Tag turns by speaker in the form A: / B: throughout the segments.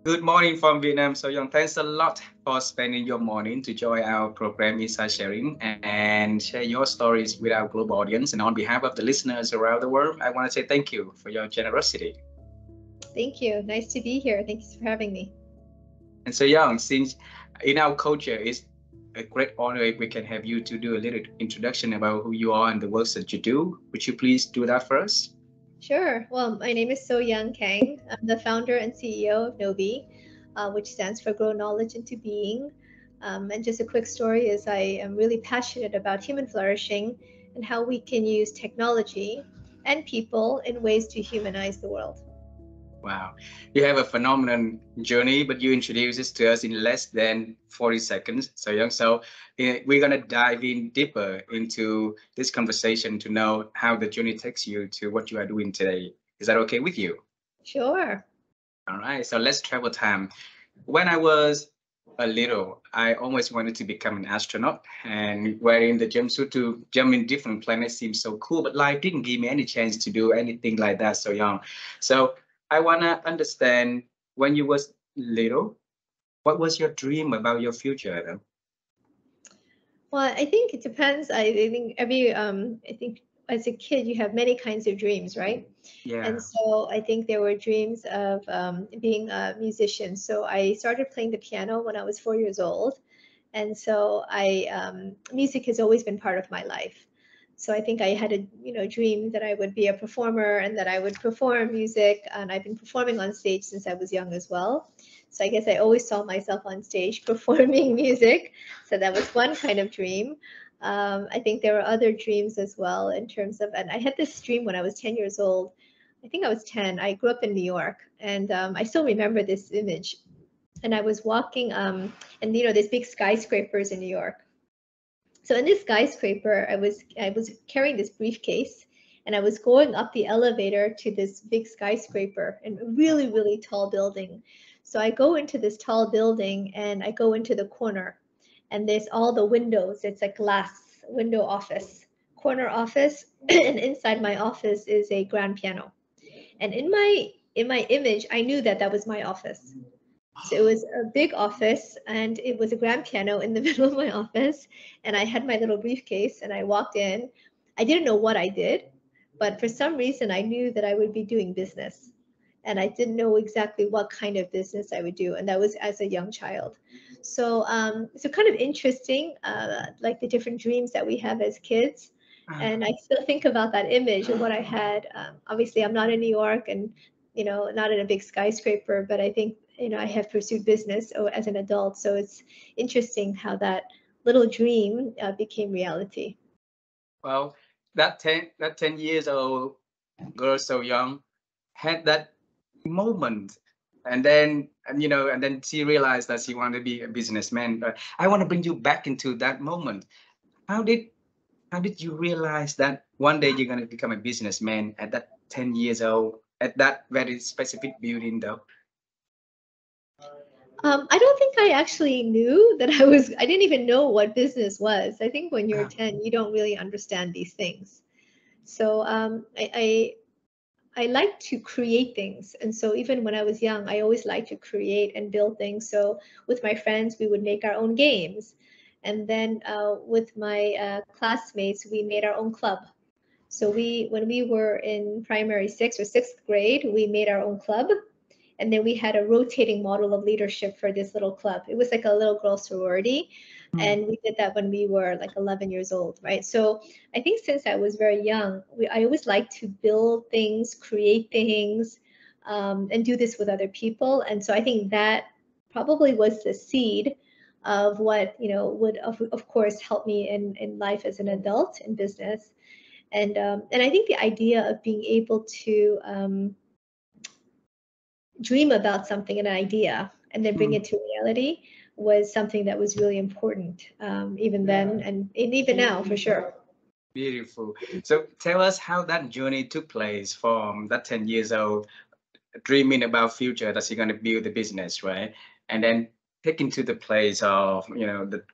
A: Good morning from Vietnam. So Young, thanks a lot for spending your morning to join our program Inside Sharing and share your stories with our global audience. And on behalf of the listeners around the world, I want to say thank you for your generosity.
B: Thank you. Nice to be here. Thanks for having me.
A: And so Young, since in our culture it's a great honor if we can have you to do a little introduction about who you are and the works that you do. Would you please do that for us?
B: Sure. Well, my name is So Young Kang. I'm the founder and CEO of Gnowbe, which stands for Grow Knowledge into Being. And just a quick story is I am really passionate about human flourishing and how we can use technology and people in ways to humanize the world.
A: Wow. You have a phenomenal journey, but you introduced this to us in less than 40 seconds. So, Young, we're going to dive in deeper into this conversation to know how the journey takes you to what you are doing today. Is that okay with you?
B: Sure.
A: All right. So, let's travel time. When I was a little, I always wanted to become an astronaut, and wearing the jumpsuit to jump in different planets seems so cool, but life didn't give me any chance to do anything like that so young. So I want to understand, when you was little, what was your dream about your future though?
B: Well, I think it depends. I think I think as a kid, you have many kinds of dreams, right? And
A: Yeah.
B: so I think there were dreams of being a musician. So I started playing the piano when I was 4 years old. And so music has always been part of my life. So I think I had a dream that I would be a performer and that I would perform music. And I've been performing on stage since I was young as well. So I guess I always saw myself on stage performing music. So that was one kind of dream. I think there were other dreams as well in terms of, and I had this dream when I was 10 years old. I think I was 10. I grew up in New York, and I still remember this image. And I was walking, and there's big skyscrapers in New York. So in this skyscraper, I was carrying this briefcase, and I was going up the elevator to this big skyscraper and a really, really tall building. So I go into this tall building and I go into the corner, and there's all the windows. It's a glass window office, corner office, and inside my office is a grand piano. And in my image, I knew that that was my office. So it was a big office and it was a grand piano in the middle of my office. And I had my little briefcase and I walked in. I didn't know what I did, but for some reason I knew that I would be doing business. And I didn't know exactly what kind of business I would do. And that was as a young child. So kind of interesting, like the different dreams that we have as kids. And I still think about that image of what I had. Obviously, I'm not in New York and not in a big skyscraper, but I think I have pursued business as an adult. So it's interesting how that little dream became reality.
A: Well, that 10 years old girl so young had that moment, and then she realized that she wanted to be a businessman. But I want to bring you back into that moment. How did how did you realize that one day you're going to become a businessman at that 10 years old at that very specific building though?
B: I don't think I actually knew that I didn't even know what business was. I think when you're 10, you don't really understand these things. So I like to create things. And so even when I was young, I always liked to create and build things. So with my friends, we would make our own games. And then with my classmates, we made our own club. So when we were in primary sixth or sixth grade, we made our own club. And then we had a rotating model of leadership for this little club. It was like a little girl sorority. And we did that when we were like 11 years old, right? So I think since I was very young, I always liked to build things, create things, and do this with other people. And so I think that probably was the seed of what would of course help me in life as an adult in business. And I think the idea of being able to dream about something, an idea, and then bring
A: Mm.
B: it to reality was something that was really important, even then and even now for sure.
A: Beautiful. So tell us how that journey took place from that 10 years old dreaming about future that you're going to build the business, right? And then taking to the place of,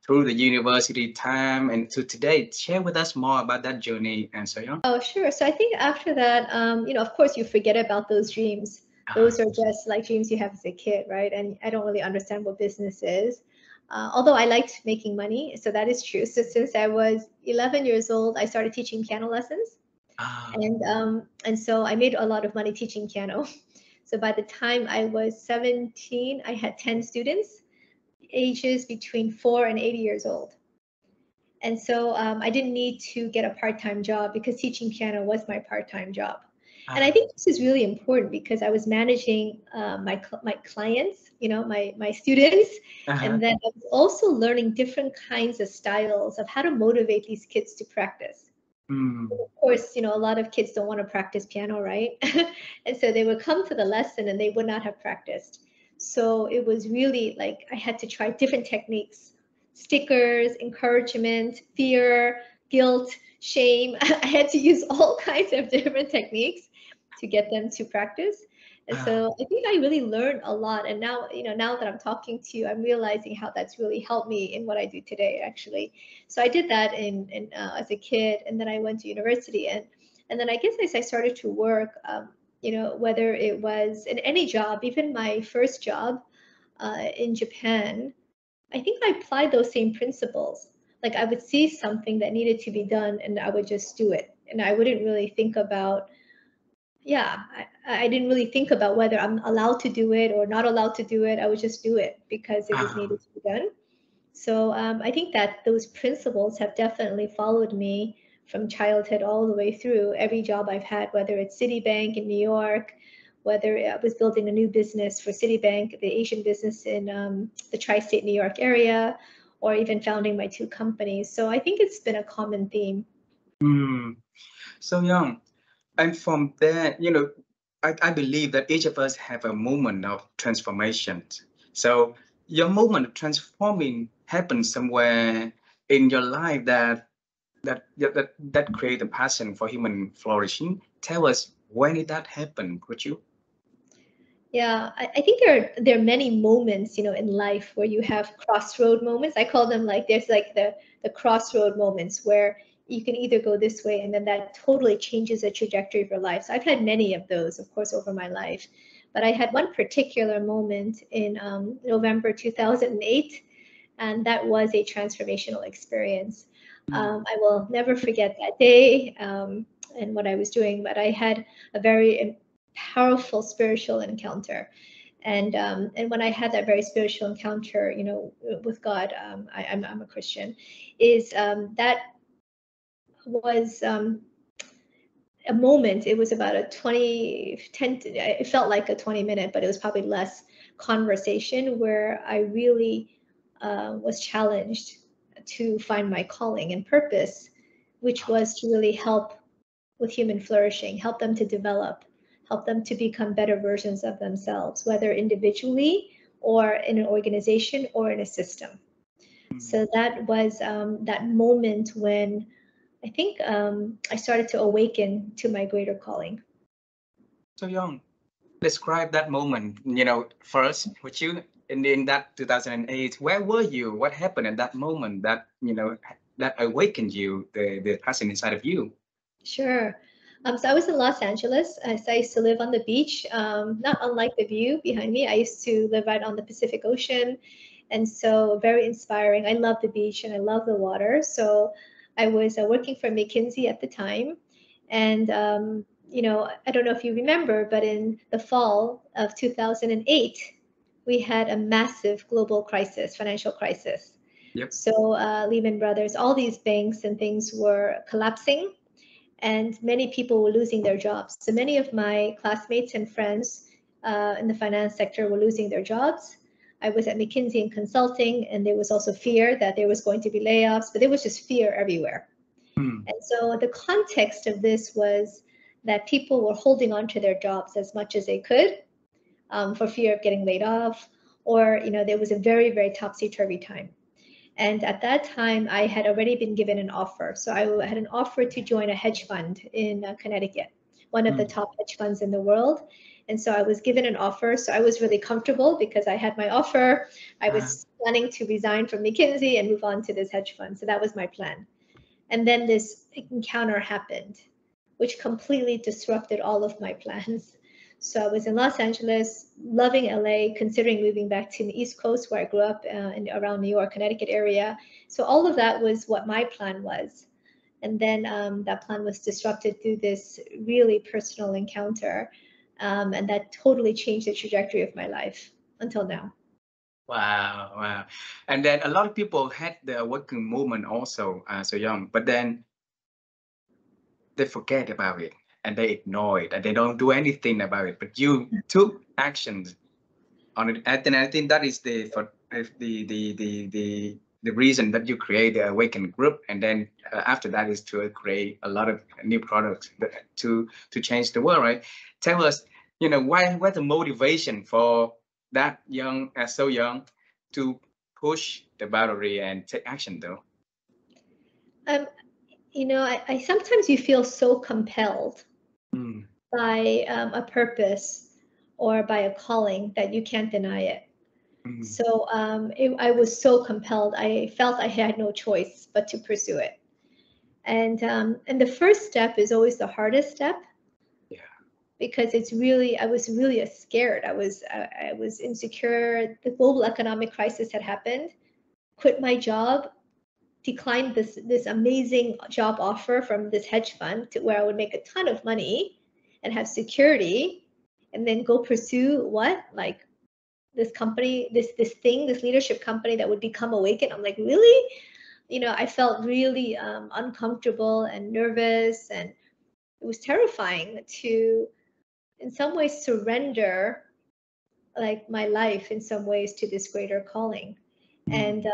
A: through the university time and to today. Share with us more about that journey and so on.
B: Oh, sure. So I think after that, of course, you forget about those dreams. Those are just like dreams you have as a kid, right? And I don't really understand what business is. Although I liked making money, so that is true. So since I was 11 years old, I started teaching piano lessons,
A: Ah,
B: and so I made a lot of money teaching piano. So by the time I was 17, I had 10 students, ages between 4 and 80 years old. And so I didn't need to get a part-time job because teaching piano was my part-time job. And I
A: ah,
B: think this is really important because I was managing my clients, my students,
A: uh-huh.
B: and then I was also learning different kinds of styles of how to motivate these kids to practice.
A: Mm,
B: Of course, a lot of kids don't want to practice piano, right? And so they would come to the lesson and they would not have practiced. So it was really like I had to try different techniques, stickers, encouragement, fear, guilt, shame. I had to use all kinds of different techniques to get them to practice. And
A: ah,
B: so I think I really learned a lot. And now, now that I'm talking to you, I'm realizing how that's really helped me in what I do today, actually. So I did that as a kid, and then I went to university, and then I guess as I started to work, whether it was in any job, even my first job in Japan, I think I applied those same principles. Like I would see something that needed to be done, and I would just do it, and I wouldn't really think about. Yeah, I didn't really think about whether I'm allowed to do it or not allowed to do it. I would just do it because it was
A: ah.
B: needed to be done. So I think that those principles have definitely followed me from childhood all the way through every job I've had, whether it's Citibank in New York, whether I was building a new business for Citibank, the Asian business in the tri-state New York area, or even founding my two companies. So I think it's been a common theme.
A: Mm. So young. And from there, I believe that each of us have a moment of transformation. So your moment of transforming happened somewhere in your life that create a passion for human flourishing. Tell us, when did that happen? Could you?
B: Yeah, I think there are many moments, in life where you have crossroad moments. I call them like there's like the crossroad moments where you can either go this way and then that totally changes the trajectory of your life. So I've had many of those, of course, over my life. But I had one particular moment in November 2008, and that was a transformational experience.
A: Mm.
B: I will never forget that day and what I was doing, but I had a very powerful spiritual encounter. And when I had that very spiritual encounter, with God, I'm a Christian, is that was a moment. It was about a 10, it felt like a 20-minute, but it was probably less conversation where I really was challenged to find my calling and purpose, which was to really help with human flourishing, help them to develop, help them to become better versions of themselves, whether individually or in an organization or in a system.
A: Mm.
B: So that was that moment when I think I started to awaken to my greater calling.
A: So young. Describe that moment, first, would you, in that 2008, where were you? What happened at that moment that awakened you, the passion inside of you?
B: Sure. So I was in Los Angeles. So I used to live on the beach, not unlike the view behind me. I used to live right on the Pacific Ocean. And so very inspiring. I love the beach and I love the water. So I was working for McKinsey at the time. And, I don't know if you remember, but in the fall of 2008, we had a massive global crisis, financial crisis.
A: Yep.
B: So Lehman Brothers, all these banks and things were collapsing and many people were losing their jobs. So many of my classmates and friends in the finance sector were losing their jobs. I was at McKinsey in consulting, and there was also fear that there was going to be layoffs, but there was just fear everywhere.
A: Mm.
B: And so the context of this was that people were holding on to their jobs as much as they could for fear of getting laid off, or there was a very, very topsy-turvy time. And at that time, I had already been given an offer. So I had an offer to join a hedge fund in Connecticut, one of the
A: Mm.
B: top hedge funds in the world. And so I was given an offer. So I was really comfortable because I had my offer. I
A: Uh,
B: was planning to resign from McKinsey and move on to this hedge fund. So that was my plan. And then this encounter happened, which completely disrupted all of my plans. So I was in Los Angeles, loving LA, considering moving back to the East Coast where I grew up in around New York, Connecticut area. So all of that was what my plan was. And then that plan was disrupted through this really personal encounter. And that totally changed the trajectory of my life until now.
A: Wow, wow. And then a lot of people had the awakening moment also so young, but then they forget about it and they ignore it and they don't do anything about it. But you took actions on it, and then I think that is the reason that you create the awakened group, and then after that is to create a lot of new products to change the world, right? Tell us, why the motivation for that young, so young, to push the boundary and take action, though.
B: Um, I sometimes you feel so compelled
A: Mm.
B: by a purpose or by a calling that you can't deny it.
A: Mm.
B: So I was so compelled. I felt I had no choice but to pursue it. And the first step is always the hardest step.
A: Yeah.
B: Because I was really scared. I was insecure. The global economic crisis had happened. Quit my job, declined this amazing job offer from this hedge fund to where I would make a ton of money and have security, and then go pursue what, like, this company, this leadership company that would become Awaken. I'm like, really? I felt really uncomfortable and nervous, and it was terrifying to, in some ways, surrender like my life in some ways to this greater calling. And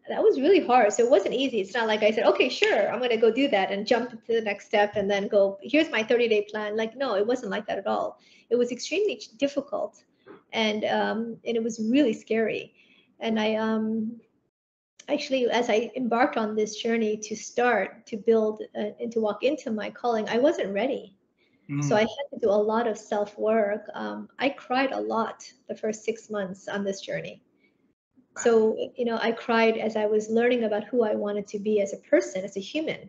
B: that was really hard. So it wasn't easy. It's not like I said, okay, sure, I'm going to go do that and jump to the next step and then go, here's my 30-day plan. Like, no, it wasn't like that at all. It was extremely difficult. And it was really scary. And I actually, as I embarked on this journey to start to build and to walk into my calling, I wasn't ready. So I had to do a lot of self-work. I cried a lot the first 6 months on this journey. So, I cried as I was learning about who I wanted to be as a person, as a human,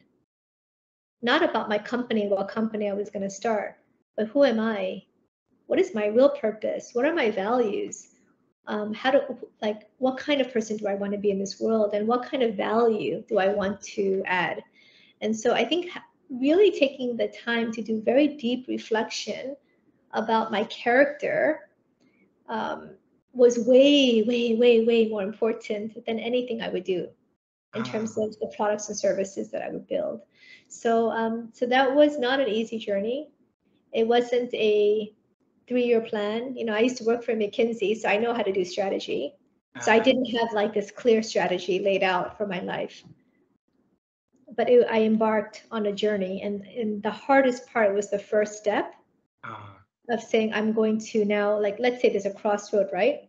B: not about my company, what company I was going to start, but who am I? What is my real purpose? What are my values? What kind of person do I want to be in this world? And what kind of value do I want to add? And so I think really taking the time to do very deep reflection about my character was way, way, way, way more important than anything I would do in terms of the products and services that I would build. So that was not an easy journey. It wasn't a 3-year plan. I used to work for McKinsey, so I know how to do strategy. So I didn't have like this clear strategy laid out for my life. But I embarked on a journey, and the hardest part was the first step of saying, I'm going to now, like, let's say there's a crossroad, right?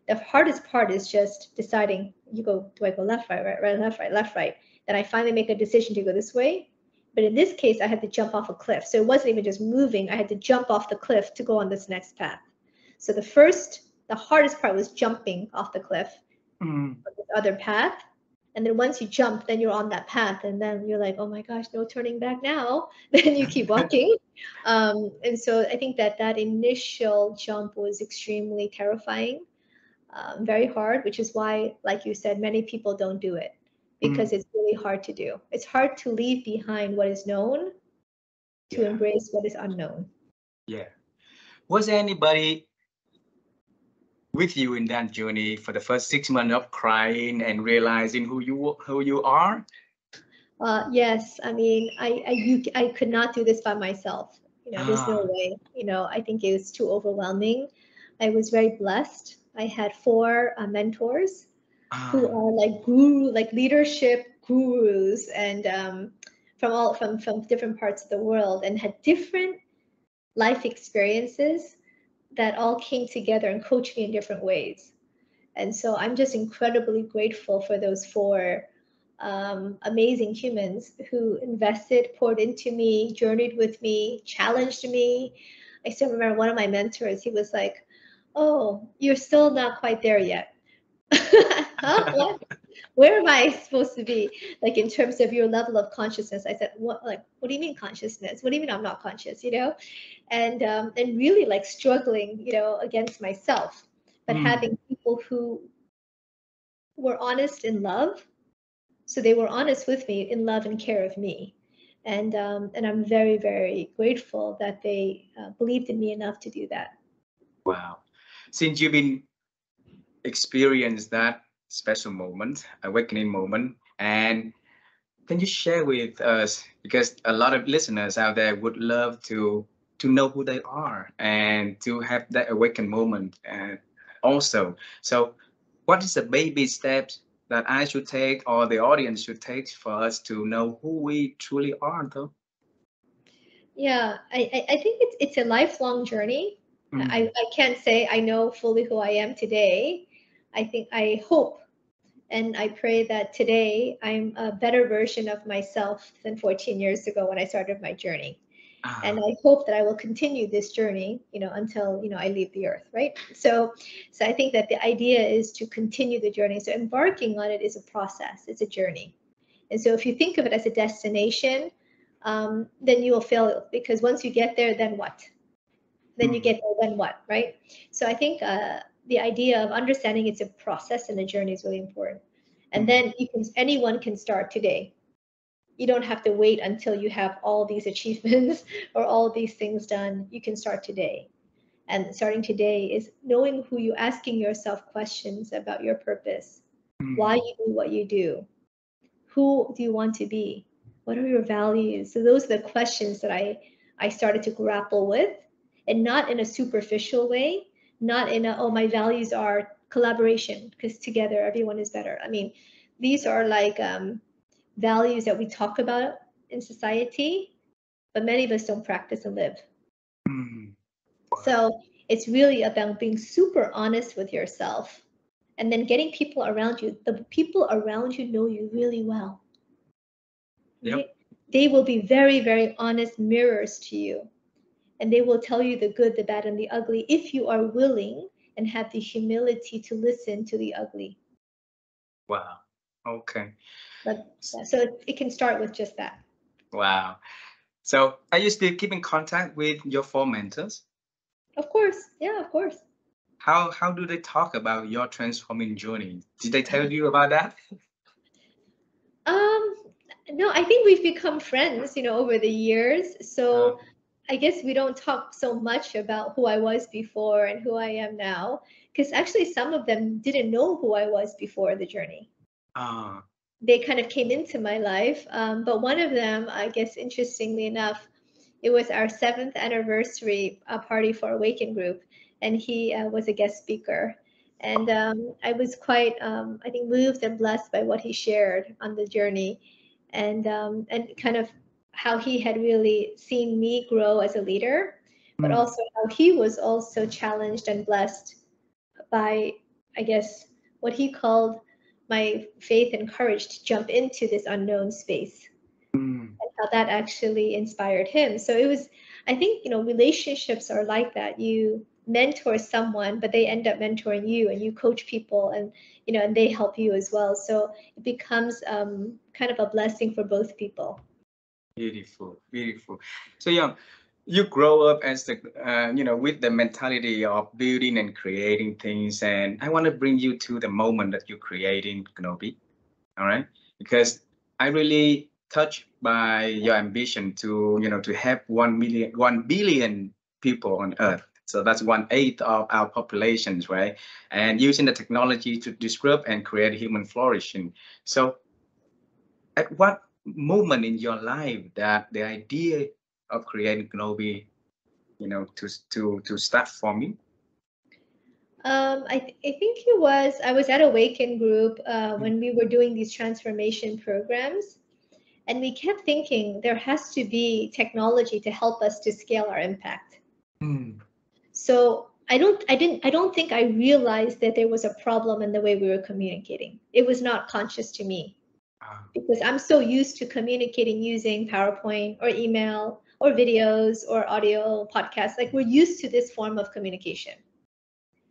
B: The hardest part is just deciding, do I go left, right, left, right, left, right? Then I finally make a decision to go this way. But in this case, I had to jump off a cliff. So it wasn't even just moving. I had to jump off the cliff to go on this next path. So the hardest part was jumping off the cliff on this other path. And then once you jump, then you're on that path. And then you're like, oh my gosh, no turning back now. Then you keep walking. And so I think that initial jump was extremely terrifying, very hard, which is why, like you said, many people don't do it because it's really hard to do. It's hard to leave behind what is known to embrace what is unknown.
A: Yeah. Was there anybody with you in that journey for the first 6 months of crying and realizing who you are?
B: Yes, I mean, I could not do this by myself. There's no way. I think it was too overwhelming. I was very blessed. I had 4 mentors who are like leadership gurus, and from different parts of the world, and had different life experiences that all came together and coached me in different ways. And so I'm just incredibly grateful for those 4 amazing humans who invested, poured into me, journeyed with me, challenged me. I still remember one of my mentors, he was like, oh, you're still not quite there yet. Huh? What? Where am I supposed to be? Like in terms of your level of consciousness. I said, what, like, what do you mean consciousness? What do you mean I'm not conscious, you know? And really like struggling, you know, against myself, but
A: Mm.
B: having people who were honest in love. So they were honest with me in love and care of me. And I'm very, very grateful that they believed in me enough to do that.
A: Wow. Since you've been experienced that special moment, awakening moment, and can you share with us, because a lot of listeners out there would love to know who they are and to have that awakened moment also. So what is the baby steps that I should take or the audience should take for us to know who we truly are though?
B: Yeah, I think it's a lifelong journey.
A: Mm.
B: I can't say I know fully who I am today. I hope and I pray that today I'm a better version of myself than 14 years ago when I started my journey. And
A: Ah.
B: I hope that I will continue this journey, you know, until, you know, I leave the earth, right? So I think that the idea is to continue the journey. So embarking on it is a process, it's a journey. And so if you think of it as a destination, then you will fail because once you get there, then what? Then you
A: Mm.
B: get there, then what, right? So I think the idea of understanding it's a process and a journey is really important. And
A: Mm.
B: then anyone can start today. You don't have to wait until you have all these achievements or all these things done. You can start today. And starting today is knowing who you, asking yourself questions about your purpose, why
A: Mm.
B: you do what you do, who do you want to be, what are your values. So those are the questions that I started to grapple with, and not in a superficial way, not in a, oh, my values are collaboration because together everyone is better. I mean, these are like values that we talk about in society, but many of us don't practice and live.
A: Mm. Wow.
B: So it's really about being super honest with yourself and then getting people around you. The people around you know you really well,
A: Yep.
B: right? They will be very, very honest mirrors to you, and they will tell you the good, the bad, and the ugly if you are willing and have the humility to listen to the ugly.
A: Wow. Okay.
B: But so it can start with just that.
A: Wow. So are you still keep in contact with your four mentors?
B: Of course, yeah, of course.
A: How do they talk about your transforming journey? Did they tell you about that?
B: Um, no, I think we've become friends, you know, over the years. So I guess we don't talk so much about who I was before and who I am now, because actually some of them didn't know who I was before the journey.
A: uh,
B: They kind of came into my life. But one of them, I guess, interestingly enough, it was our 7th anniversary party for Awaken Group, and he was a guest speaker. And I was quite, I think, moved and blessed by what he shared on the journey, and kind of how he had really seen me grow as a leader, but
A: mm,
B: also how he was also challenged and blessed by, I guess, what he called my faith and courage to jump into this unknown space,
A: mm,
B: and how that actually inspired him. So it was, I think, you know, relationships are like that. You mentor someone, but they end up mentoring you, and you coach people, and you know, and they help you as well. So it becomes kind of a blessing for both people.
A: beautiful, beautiful. So yeah, you grow up as the with the mentality of building and creating things, and I want to bring you to the moment that you're creating Gnowbe. All right, because I really touched by your ambition to to have 1 billion people on earth, so that's 1/8 of our populations, right? And using the technology to disrupt and create human flourishing. So at what moment in your life that the idea of creating Gnowbe, to start forming?
B: I think it was, I was at Awaken Group
A: Mm.
B: when we were doing these transformation programs, and we kept thinking there has to be technology to help us to scale our impact.
A: Mm.
B: So I don't think I realized that there was a problem in the way we were communicating. It was not conscious to me
A: Ah.
B: because I'm so used to communicating using PowerPoint or email or videos or audio podcasts. Like we're used to this form of communication.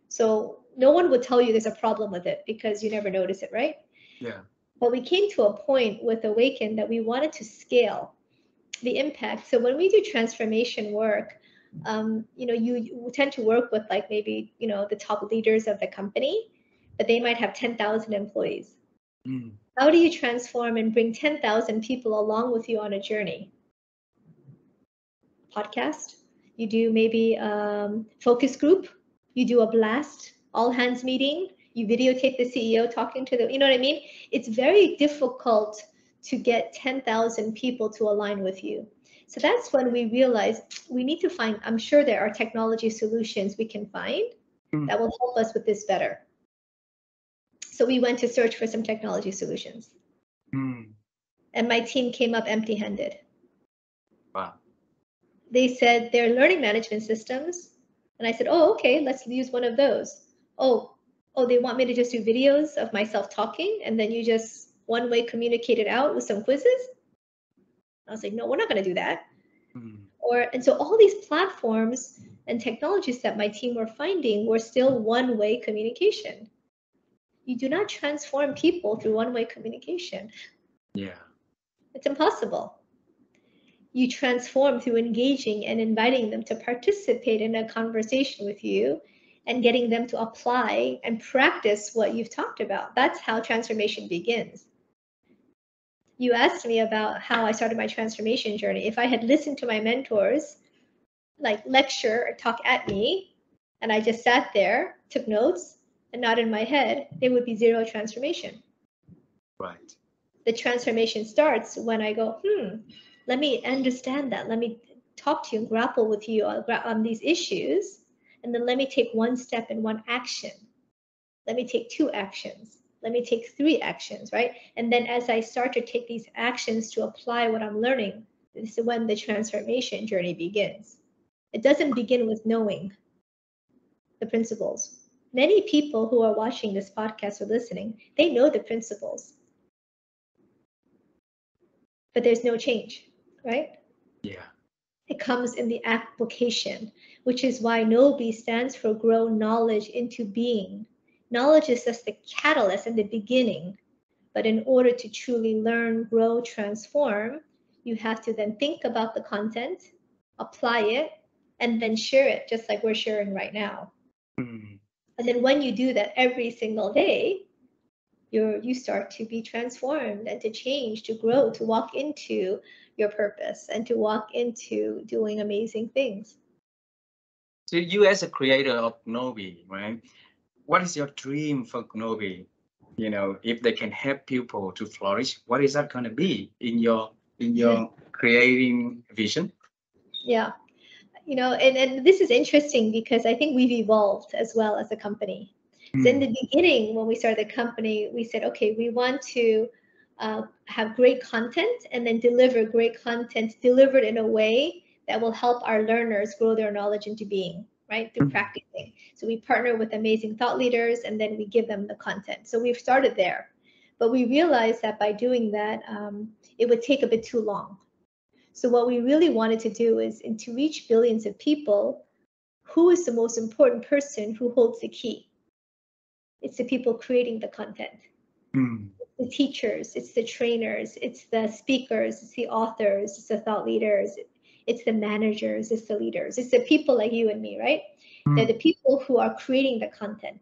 B: So no one would tell you there's a problem with it because you never notice it, right?
A: Yeah.
B: But we came to a point with Awaken that we wanted to scale the impact. So when we do transformation work, you tend to work with like maybe, the top leaders of the company, but they might have 10,000 employees.
A: Mm.
B: How do you transform and bring 10,000 people along with you on a journey? Podcast, you do maybe focus group, you do a blast, all hands meeting, you videotape the CEO talking to them. You know what I mean? It's very difficult to get 10,000 people to align with you. So that's when we realized we need to find, I'm sure there are technology solutions we can find that will help us with this better. So we went to search for some technology solutions.
A: Mm.
B: And my team came up empty-handed.
A: Wow.
B: They said they're learning management systems. And I said, oh, okay, let's use one of those. Oh, they want me to just do videos of myself talking and then you just one way communicate it out with some quizzes? I was like, no, we're not going to do that.
A: Mm.
B: And so all these platforms and technologies that my team were finding were still one way communication. You do not transform people through one way communication.
A: Yeah.
B: It's impossible. You transform through engaging and inviting them to participate in a conversation with you and getting them to apply and practice what you've talked about. That's how transformation begins. You asked me about how I started my transformation journey. If I had listened to my mentors, like lecture or talk at me, and I just sat there, took notes, and nodded my head, there would be zero transformation.
A: Right.
B: The transformation starts when I go, let me understand that. Let me talk to you and grapple with you on these issues. And then let me take one step and one action. Let me take two actions. Let me take three actions, right? And then as I start to take these actions to apply what I'm learning, this is when the transformation journey begins. It doesn't begin with knowing the principles. Many people who are watching this podcast or listening, they know the principles, but there's no change, right?
A: Yeah.
B: It comes in the application, which is why Gnowbe stands for grow knowledge into being. Knowledge is just the catalyst and the beginning. But in order to truly learn, grow, transform, you have to then think about the content, apply it, and then share it, just like we're sharing right now.
A: Mm.
B: And then when you do that every single day, you start to be transformed and to change, to grow, to walk into your purpose and to walk into doing amazing things.
A: So you as a creator of Gnowbe, right? What is your dream for Gnowbe? If they can help people to flourish, what is that going to be in your creating vision?
B: Yeah. And this is interesting because I think we've evolved as well as a company. So in
A: Mm.
B: the beginning, when we started the company, we said, okay, we want to have great content and then deliver great content delivered in a way that will help our learners grow their knowledge into being, right? Through
A: Mm.
B: practicing. So we partner with amazing thought leaders and then we give them the content. So we've started there. But we realized that by doing that, it would take a bit too long. So what we really wanted to do is, and to reach billions of people, who is the most important person who holds the key? It's the people creating the content.
A: Mm.
B: The teachers, it's the trainers, it's the speakers, it's the authors, it's the thought leaders, it's the managers, it's the leaders, it's the people like you and me, right? They're
A: Mm.
B: the people who are creating the content.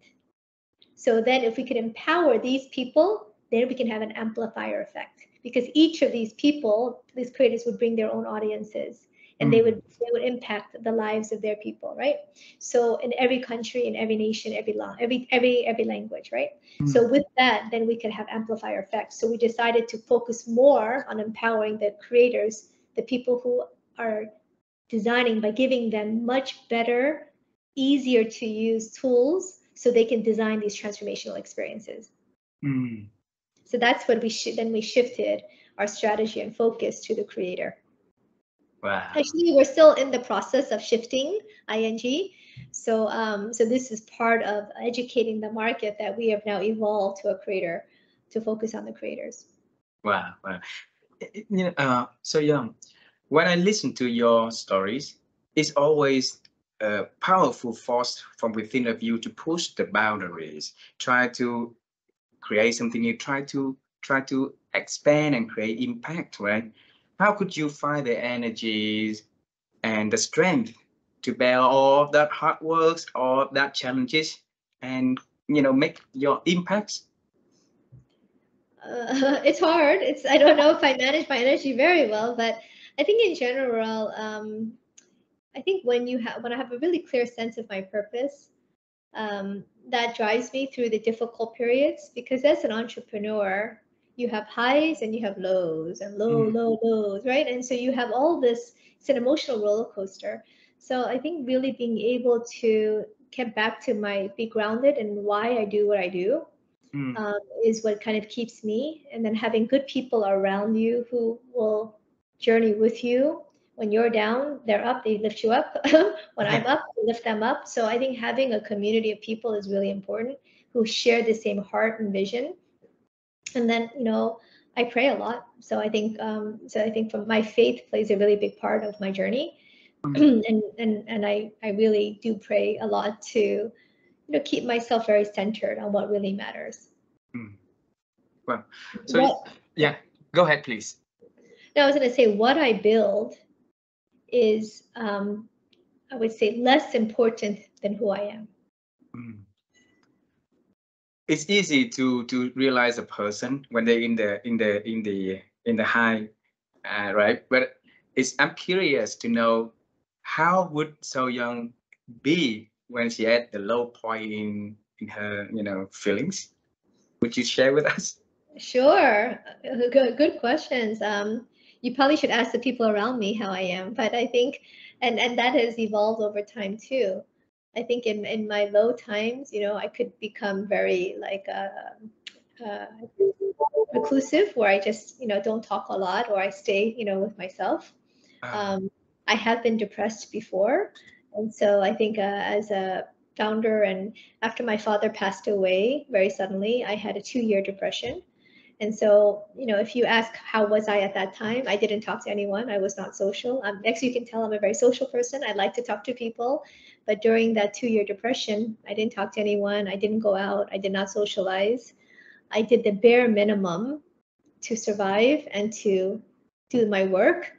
B: So then if we could empower these people, then we can have an amplifier effect because each of these people, these creators would bring their own audiences and they
A: Mm.
B: would impact the lives of their people, right? So in every country, in every nation, every language, right? So
A: Mm.
B: with that, then we could have amplifier effects. So we decided to focus more on empowering the creators, the people who are designing by giving them much better, easier to use tools so they can design these transformational experiences.
A: Mm.
B: So that's when we shifted our strategy and focus to the creator.
A: Wow.
B: Actually, we're still in the process of shifting ing. So this is part of educating the market that we have now evolved to a creator to focus on the creators.
A: Wow. Wow. So young. When I listen to your stories, it's always a powerful force from within of you to push the boundaries, try to create something new, try to expand and create impact, right? How could you find the energies and the strength to bear all of that hard works, all of that challenges, and make your impacts?
B: It's hard. I don't know if I manage my energy very well, but I think in general, I think when I have a really clear sense of my purpose, that drives me through the difficult periods. Because as an entrepreneur, you have highs and you have lows, and
A: Mm,
B: lows, right? And so you have all this. It's an emotional roller coaster. So I think really being able to get back to be grounded in why I do what I do,
A: mm,
B: is what kind of keeps me. And then having good people around you who will journey with you. When you're down, they're up, they lift you up. When I'm
A: yeah.
B: up, I lift them up. So I think having a community of people is really important who share the same heart and vision. And then, I pray a lot. So I think from my faith plays a really big part of my journey.
A: Mm,
B: And I really do pray a lot to, keep myself very centered on what really matters.
A: mm. Well, so
B: What Yeah.
A: yeah, go ahead, please.
B: Now, I was going to say what I build is, I would say, less important than who I am.
A: Mm. It's easy to realize a person when they're in the high, right? But I'm curious to know how would So Young be when she at the low point in her feelings. Would you share with us?
B: Sure. Good questions. You probably should ask the people around me how I am, but I think, and that has evolved over time too. I think in my low times, I could become very like uh, reclusive, where I just, don't talk a lot, or I stay, with myself.
A: Uh,
B: Um, I have been depressed before. And so I think, as a founder, and after my father passed away very suddenly, I had a 2-year depression. And so, if you ask how was I at that time, I didn't talk to anyone. I was not social. Next, you can tell I'm a very social person. I like to talk to people. But during that 2-year depression, I didn't talk to anyone. I didn't go out. I did not socialize. I did the bare minimum to survive and to do my work.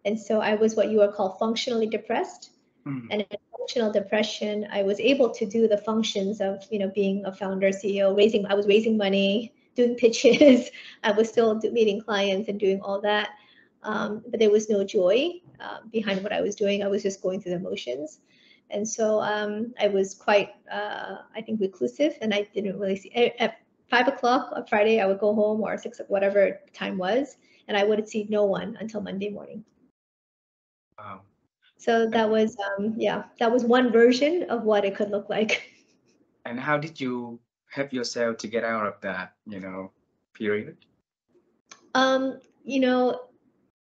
B: And so I was what you would call functionally depressed.
A: mm,
B: And in functional depression, I was able to do the functions of, being a founder, CEO, I was raising money, doing pitches. I was still meeting clients and doing all that. But there was no joy behind what I was doing. I was just going through the motions. And so, I was quite, I think, reclusive, and I didn't really see. At 5 o'clock on Friday, I would go home, or 6, whatever time was, and I would see no one until Monday morning.
A: wow.
B: So
A: And,
B: yeah, that was one version of what it could look like.
A: and how did you help yourself to get out of that, period?
B: Um, you know,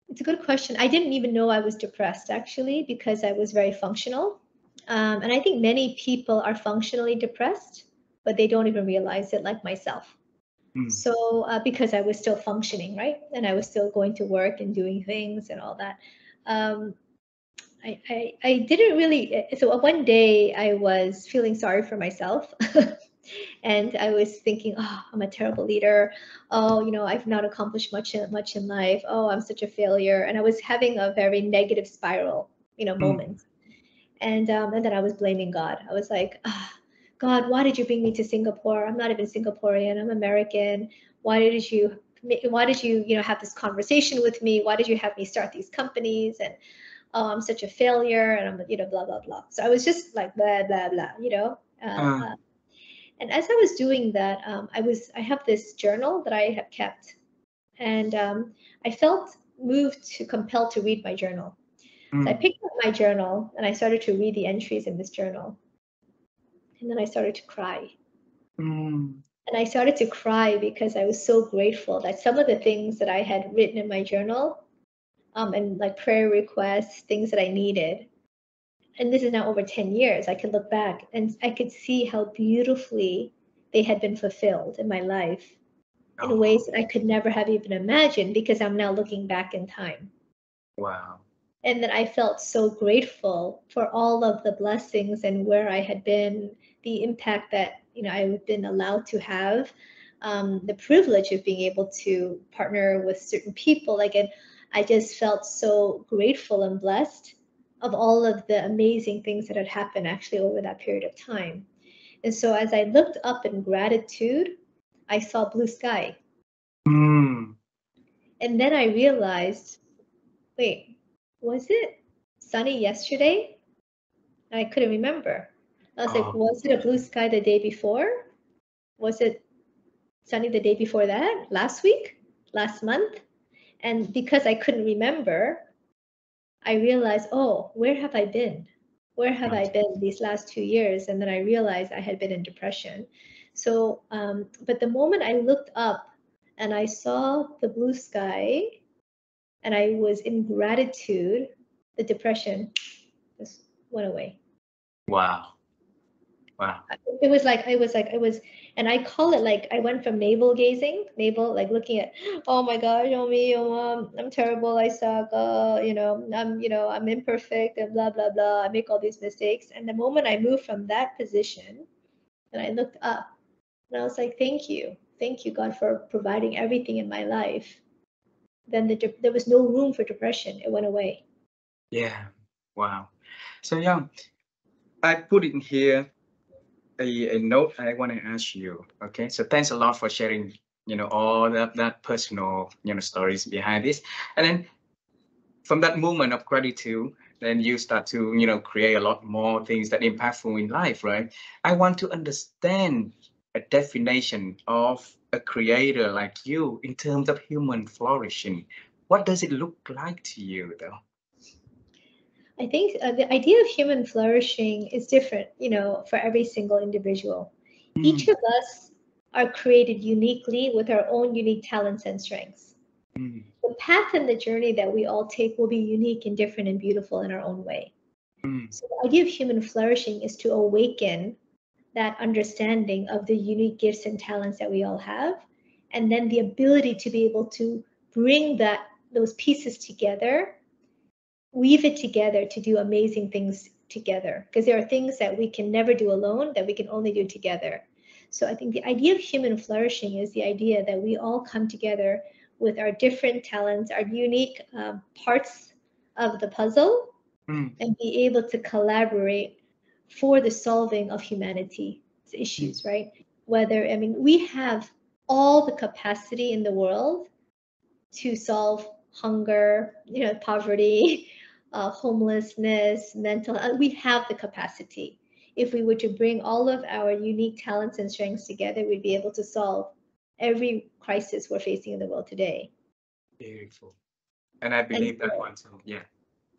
B: it's a good question. I didn't even know I was depressed, actually, because I was very functional. And I think many people are functionally depressed, but they don't even realize it, like myself.
A: Mm,
B: So, because I was still functioning, right? And I was still going to work and doing things and all that. Um, I didn't really. So one day I was feeling sorry for myself. And I was thinking, oh, I'm a terrible leader. Oh, I've not accomplished much in life. Oh, I'm such a failure. And I was having a very negative spiral,
A: mm,
B: moment. And then I was blaming God. I was like, God, why did you bring me to Singapore? I'm not even Singaporean. I'm American. Why did you, have this conversation with me? Why did you have me start these companies? And oh, I'm such a failure, and I'm, blah blah blah. So I was just like blah blah blah,
A: uh,
B: and as I was doing that, I have this journal that I have kept, and I felt moved to compelled to read my journal. So I
A: mm,
B: picked up my journal and I started to read the entries in this journal, and then I started to cry.
A: mm,
B: And I started to cry because I was so grateful that some of the things that I had written in my journal, and like prayer requests, things that I needed, and this is now over 10 years, I could look back and I could see how beautifully they had been fulfilled in my life in
A: oh,
B: ways that I could never have even imagined, because I'm now looking back in time.
A: wow.
B: And that I felt so grateful for all of the blessings and where I had been, the impact that, I've been allowed to have. the privilege of being able to partner with certain people. Like, and I just felt so grateful and blessed of all of the amazing things that had happened actually over that period of time. And so as I looked up in gratitude, I saw blue sky.
A: Mm.
B: And then I realized, wait, was it sunny yesterday? And I couldn't remember. I was like,
A: Oh,
B: was it a blue sky the day before? Was it sunny the day before that? Last week? Last month? And because I couldn't remember, I realized, oh, where have I been? Where have I been these last 2 years? And then I realized I had been in depression. So, but the moment I looked up and I saw the blue sky and I was in gratitude, the depression just went away.
A: wow. Wow.
B: It was, and I call it like I went from navel gazing, navel, like looking at, oh my gosh, oh me, oh I'm terrible, I suck, I'm imperfect, and blah blah blah. I make all these mistakes, and the moment I moved from that position, and I looked up, and I was like, thank you, God, for providing everything in my life. Then there was no room for depression; it went away.
A: Yeah. Wow. So Young, I put in here a note I want to ask you. Okay. So thanks a lot for sharing, all that personal, stories behind this. And then from that moment of gratitude, then you start to, create a lot more things that impactful in life, right? I want to understand a definition of a creator like you in terms of human flourishing. What does it look like to you, though?
B: I think the idea of human flourishing is different, for every single individual. Each
A: Mm,
B: of us are created uniquely with our own unique talents and strengths.
A: mm,
B: The path and the journey that we all take will be unique and different and beautiful in our own way.
A: mm,
B: So the idea of human flourishing is to awaken that understanding of the unique gifts and talents that we all have, and then the ability to be able to bring those pieces together, weave it together to do amazing things together, because there are things that we can never do alone that we can only do together. So I think the idea of human flourishing is the idea that we all come together with our different talents, our unique parts of the puzzle,
A: mm,
B: and be able to collaborate for the solving of humanity's
A: mm,
B: issues, right? Whether, I mean, we have all the capacity in the world to solve hunger, poverty, homelessness, mental. We have the capacity. If we were to bring all of our unique talents and strengths together, we'd be able to solve every crisis we're facing in the world today.
A: beautiful. And I
B: And
A: believe that
B: so,
A: one too. Yeah.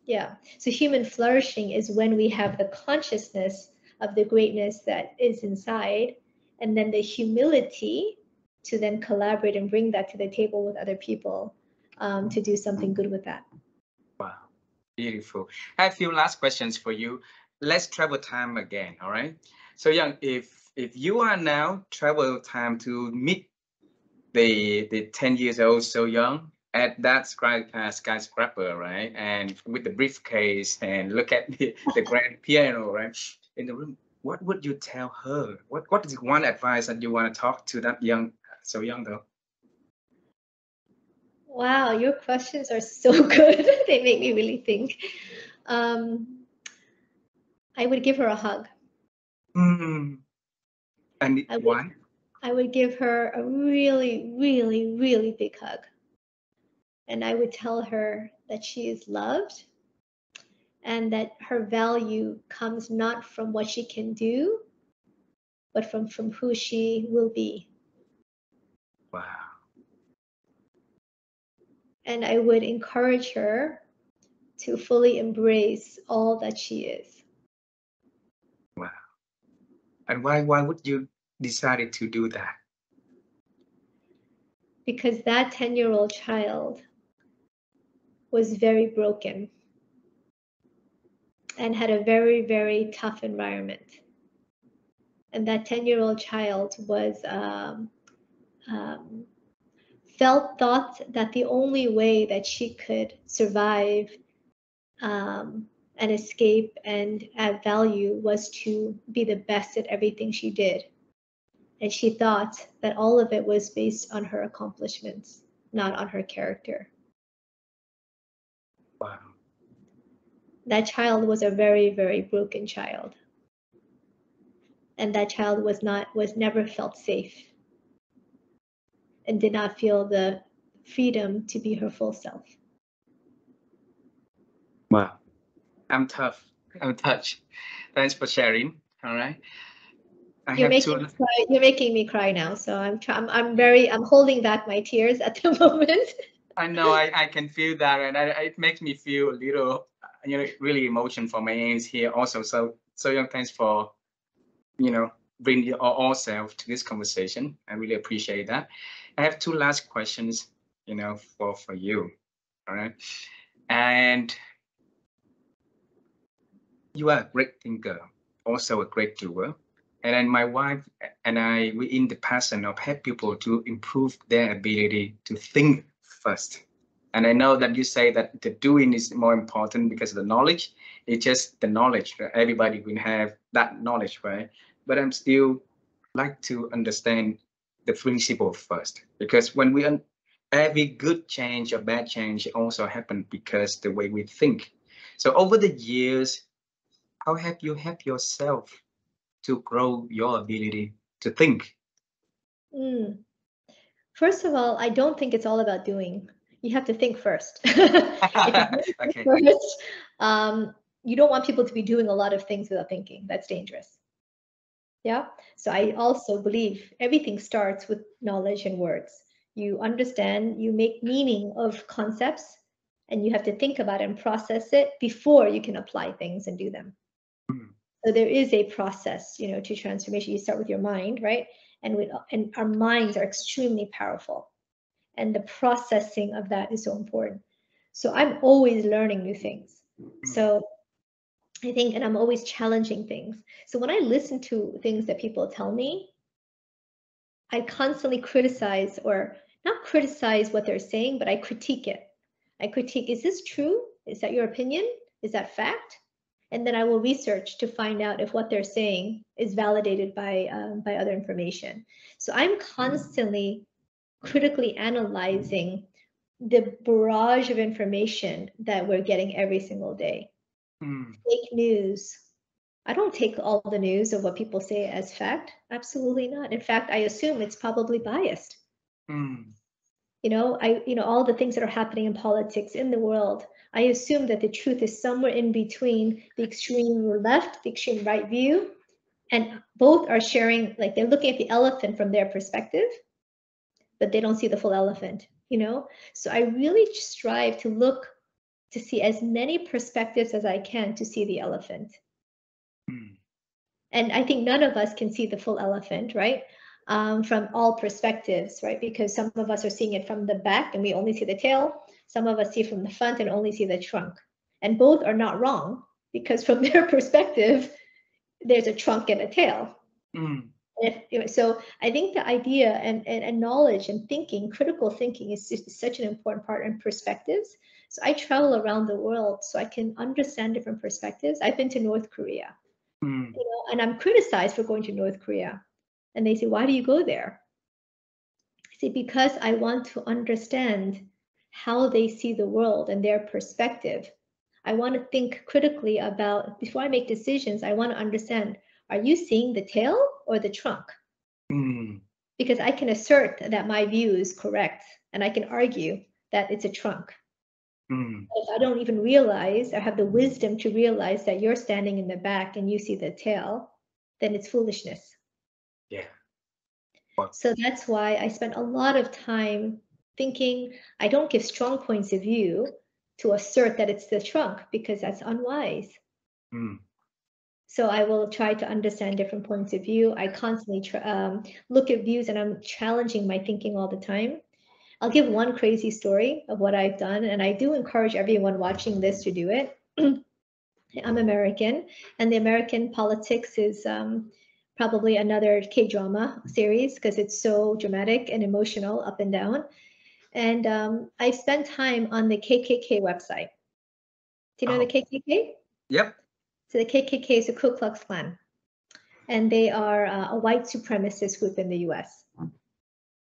B: yeah, so human flourishing is when we have the consciousness of the greatness that is inside, and then the humility to then collaborate and bring that to the table with other people, to do something good with that.
A: Wow. Beautiful. I have a few last questions for you. Let's travel time again. All right. So Young, if you are now travel time to meet the 10 years old So Young at that skyscraper, right? And with the briefcase and look at the grand piano, right? In the room, what would you tell her? What is one advice that you want to talk to that young So Young though?
B: Wow, your questions are so good. They make me really think. Um, I would give her a hug.
A: Mm, and
B: I would
A: why?
B: I would give her a really, really, really big hug. And I would tell her that she is loved and that her value comes not from what she can do, but from who she will be.
A: Wow.
B: And I would encourage her to fully embrace all that she is.
A: Wow. And why would you decided to do that?
B: Because that 10-year-old child was very broken and had a very, very tough environment. And that 10-year-old child was um, thought that the only way that she could survive, and escape and add value was to be the best at everything she did. And she thought that all of it was based on her accomplishments, not on her character.
A: Wow.
B: That child was a very, very broken child. And that child was never felt safe and did not feel the freedom to be her full self.
A: Wow. I'm tough. I'm touched. Thanks for sharing. All right.
B: You're making me cry now. So I'm holding back my tears at the moment.
A: I know I can feel that, and it makes me feel a little, really emotion for my age here also. So young, thanks for, bringing your all self to this conversation. I really appreciate that. I have two last questions, for you. All right. And you are a great thinker, also a great doer. And then my wife and I, we in the passion of help people to improve their ability to think first. And I know that you say that the doing is more important because the knowledge, it's just the knowledge. Right? Everybody will have that knowledge, right? But I'm still like to understand the principle first, because when every good change or bad change also happen because the way we think. So over the years, how have you helped yourself to grow your ability to think?
B: Mm. First of all, I don't think it's all about doing. You have to think first. If you don't think
A: Okay.
B: first, you don't want people to be doing a lot of things without thinking. That's dangerous. Yeah. So I also believe everything starts with knowledge and words. You understand, you make meaning of concepts, and you have to think about it and process it before you can apply things and do them.
A: Mm,
B: So there is a process, to transformation. You start with your mind, right? And our minds are extremely powerful, and the processing of that is so important. So I'm always learning new things.
A: mm,
B: So I think, and I'm always challenging things. So when I listen to things that people tell me, I constantly criticize, or not criticize what they're saying, but I critique it. I critique, is this true? Is that your opinion? Is that fact? And then I will research to find out if what they're saying is validated by other information. So I'm constantly critically analyzing the barrage of information that we're getting every single day.
A: mm,
B: Fake news. I don't take all the news of what people say as fact. Absolutely not. In fact, I assume it's probably biased.
A: mm,
B: All the things that are happening in politics in the world, I assume that the truth is somewhere in between the extreme left, the extreme right view, and both are sharing, like they're looking at the elephant from their perspective, but they don't see the full elephant. So I really strive to look to see as many perspectives as I can to see the elephant.
A: mm.
B: And I think none of us can see the full elephant, right? From all perspectives, right? Because some of us are seeing it from the back and we only see the tail. Some of us see from the front and only see the trunk. And both are not wrong, because from their perspective, there's a trunk and a tail.
A: Mm,
B: So I think the idea and knowledge and thinking, critical thinking, is just such an important part, in perspectives. So I travel around the world so I can understand different perspectives. I've been to North Korea,
A: mm,
B: and I'm criticized for going to North Korea. And they say, why do you go there? I say, because I want to understand how they see the world and their perspective. I want to think critically about, before I make decisions, I want to understand, are you seeing the tail or the trunk?
A: mm,
B: Because I can assert that my view is correct, and I can argue that it's a trunk.
A: mm.
B: If I don't even realize or have the wisdom to realize that you're standing in the back and you see the tail, then it's foolishness.
A: Yeah. Wow.
B: So that's why I spent a lot of time thinking. I don't give strong points of view to assert that it's the trunk, because that's unwise.
A: Mm,
B: So I will try to understand different points of view. I constantly look at views, and I'm challenging my thinking all the time. I'll give one crazy story of what I've done, and I do encourage everyone watching this to do it. I'm American, and the American politics is probably another K-drama series, because it's so dramatic and emotional, up and down. And I spent time on the KKK website. Do you know the
A: oh,
B: KKK?
A: yep.
B: So the KKK is the Ku Klux Klan. and they are a white supremacist group in the U.S.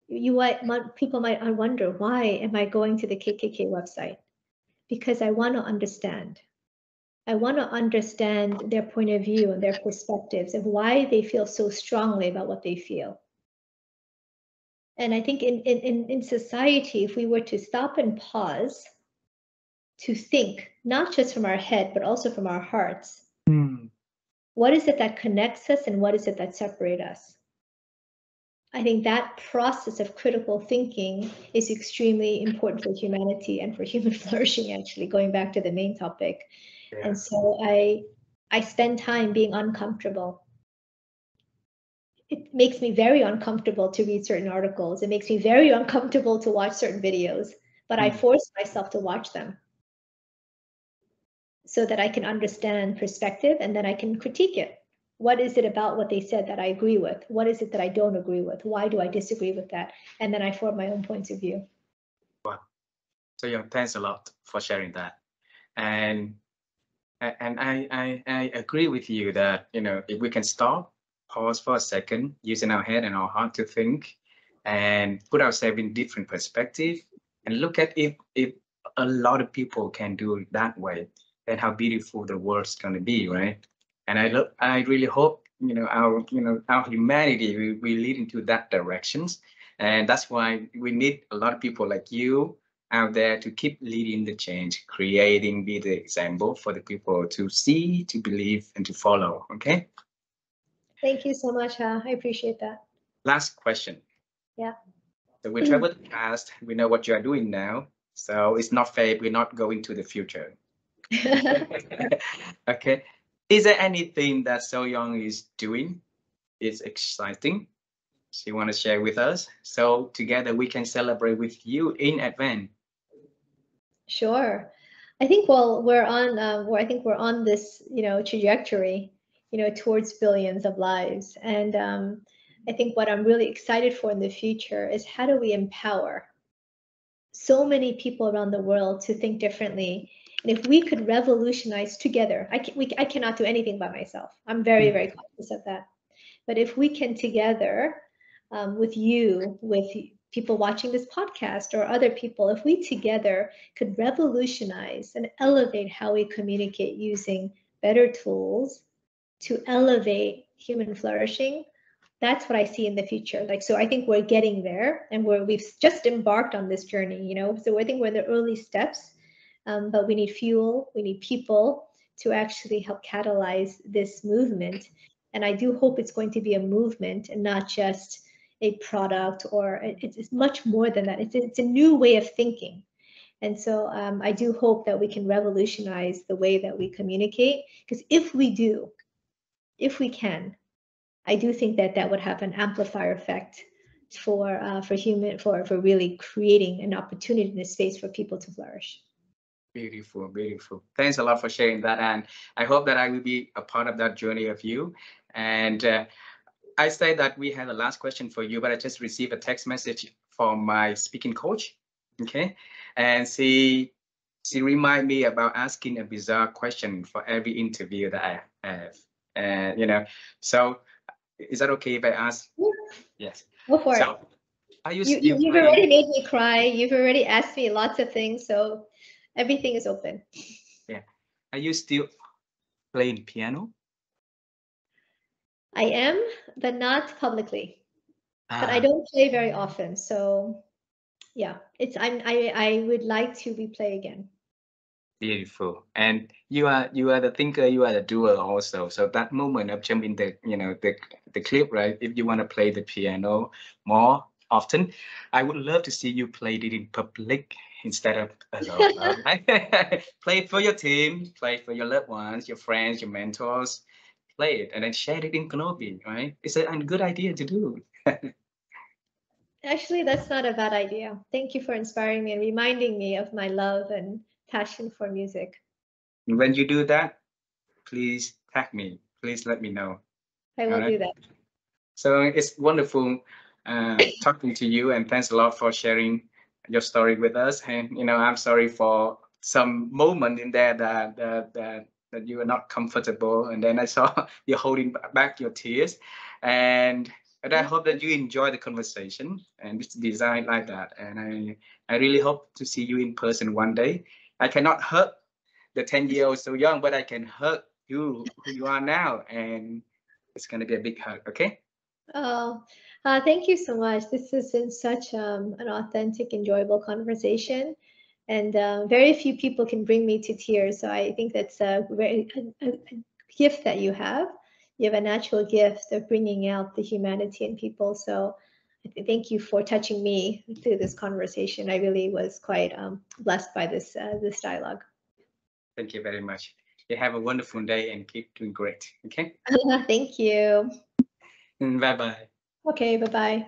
B: People might wonder, why am I going to the KKK website? Because I want to understand. I want to understand their point of view and their perspectives of why they feel so strongly about what they feel. And I think in society, if we were to stop and pause to think, not just from our head, but also from our hearts, what is it that connects us and what is it that separates us? I think that process of critical thinking is extremely important for humanity and for human flourishing, actually, going back to the main topic. Yeah. And so I spend time being uncomfortable. It makes me very uncomfortable to read certain articles. It makes me very uncomfortable to watch certain videos, but I force myself to watch them so that I can understand perspective and then I can critique it. What is it about what they said that I agree with? What is it that I don't agree with? Why do I disagree with that? And then I form my own points of view.
A: Wow. So yeah, thanks a lot for sharing that. And I agree with you that, you know, if we can stop, pause for a second, using our head and our heart to think and put ourselves in different perspective and look at if a lot of people can do it that way, then how beautiful the world's going to be, right? And I really hope, our humanity will lead into that directions. And that's why we need a lot of people like you out there to keep leading the change, creating, be the example for the people to see, to believe, and to follow. Okay.
B: Thank you so much, Ha. I appreciate that.
A: Last question.
B: Yeah.
A: So we traveled the past. We know what you are doing now. So it's not fair. We're not going to the future. Okay. Is there anything that So Young is doing? Is exciting? So you want to share with us? So together we can celebrate with you in advance.
B: Sure. I think we're on this, trajectory, towards billions of lives. And I think what I'm really excited for in the future is how do we empower so many people around the world to think differently. And if we could revolutionize together, I cannot do anything by myself. I'm very, very conscious of that. But if we can together, with you, with people watching this podcast or other people, if we together could revolutionize and elevate how we communicate using better tools to elevate human flourishing, that's what I see in the future. So I think we're getting there, and we've just embarked on this journey, So I think we're in the early steps, but we need fuel, we need people to actually help catalyze this movement. And I do hope it's going to be a movement and not just a product, or it's much more than that. It's a new way of thinking. And so I do hope that we can revolutionize the way that we communicate, because if we can, I do think that would have an amplifier effect for really creating an opportunity in this space for people to flourish.
A: Beautiful, beautiful. Thanks a lot for sharing that. And I hope that I will be a part of that journey of you. And I say that we had a last question for you, but I just received a text message from my speaking coach. Okay. And she reminded me about asking a bizarre question for every interview that I have. And, so is that okay if I ask?
B: Yeah.
A: Yes.
B: Go for it.
A: Are you
B: You've already made me cry. You've already asked me lots of things. So everything is open.
A: Yeah. Are you still playing piano?
B: I am, but not publicly. But I don't play very often. So yeah, I would like to replay again.
A: Beautiful. And you are the thinker, you are the doer also. So that moment of jumping the clip, right? If you want to play the piano more often, I would love to see you play it in public instead of alone. Right? Play it for your team, play it for your loved ones, your friends, your mentors. Play it and then share it in Gnowbe, right? It's a good idea to do.
B: Actually, that's not a bad idea. Thank you for inspiring me and reminding me of my love and passion for music.
A: When you do that, please tag me. Please let me know.
B: I will do that.
A: So it's wonderful talking to you, and thanks a lot for sharing your story with us. And I'm sorry for some moment in there that that you are not comfortable, and then I saw you holding back your tears, and I hope that you enjoy the conversation and it's designed like that. And I really hope to see you in person one day. I cannot hug the 10-year-old so young, but I can hug you who you are now, and it's gonna be a big hug. Okay.
B: Oh, thank you so much. This has been such an authentic, enjoyable conversation, and very few people can bring me to tears. So I think that's a gift that you have. You have a natural gift of bringing out the humanity in people. So thank you for touching me through this conversation. I really was quite blessed by this dialogue.
A: Thank you very much. You have a wonderful day and keep doing great. Okay.
B: Thank you.
A: Bye bye.
B: Okay, bye bye.